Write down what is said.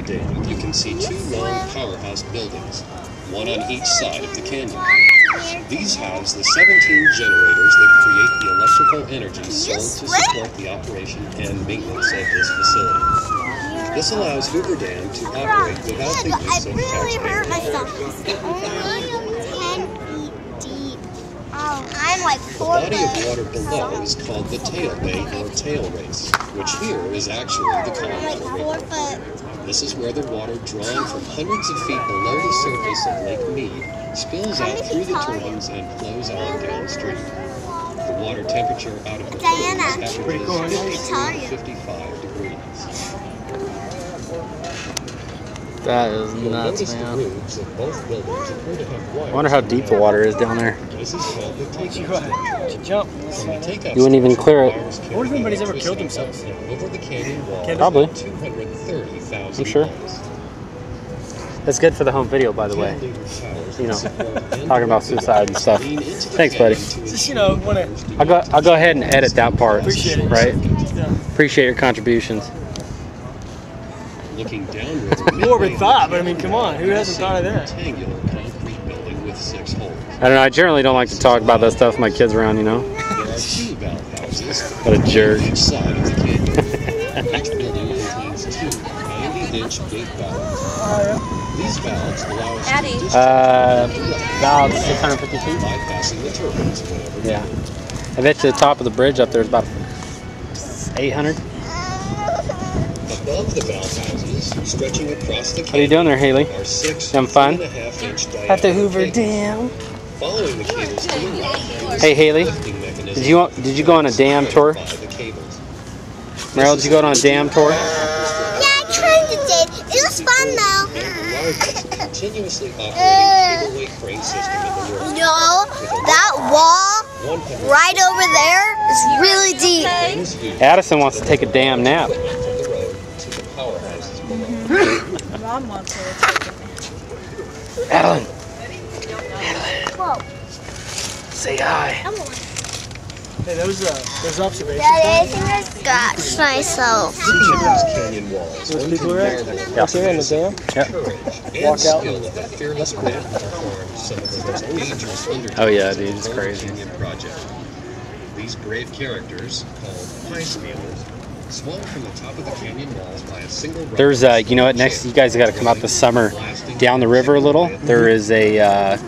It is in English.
Dam, you can see two long powerhouse buildings, one on each side of the canyon. These house the 17 generators that create the electrical energy sold to support the operation and maintenance of this facility. This allows Hoover Dam to operate without the use of taxpayer dollars. The body of water below is called the tailway or tail race, which here is actually the Colorado River. This is where the water drawn from hundreds of feet below the surface of Lake Mead spills out through the turbines and flows on downstream. The water temperature out of the fluid averages 52 to 55 degrees. That is nuts, man. I wonder how deep the water is down there. You wouldn't even clear it. I wonder if anybody's ever killed themselves. Probably. I'm sure. That's good for the home video, by the way. You know, talking about suicide and stuff. Thanks, buddy. Just, you know, I'll go ahead and edit that part. Appreciate it. Right? Yeah. Appreciate your contributions. Looking downwards, morbid thought, but I mean, come on, who hasn't thought of that? Rectangular concrete building with 6 holes. I don't know. I generally don't like to talk about that stuff with my kids around. You know. There are 2 valve houses. What a jerk. On each side of the canyon. Each building contains 2 90-inch gate valves. These valves allow us to about 650 feet. bypassing the turbines whenever Yeah. I bet you the top of the bridge up there is about 800. Above the valve houses, stretching across the canyon, What are you doing there, Haley? are 6 Having fun? 3.5-inch At the diameter Hoover cables. Dam. Following the cables to the right, Hey, Haley. Did you go on a dam tour? Meryl, did you go on a dam tour? Yeah, I tried to did. It was fun though. Continuously operating cable-weight crane system in the world. No, that wall right over there is really deep. Addison wants to take a damn nap. Mom wants her to take it. Adeline, Whoa. say hi. Hey, those observations. Daddy, I think I scratched myself. Canyon walls. Those people are at? Yeah. Up here in the dam? Walk out. Fearless man performed some of the most dangerous undertakings Oh yeah, dude, it's of the crazy. Canyon project. These brave characters, called pine stealers, swung from the top of the canyon walls by a single rope. There's you know what? Next, you guys got to come out this summer down the river a little. There is a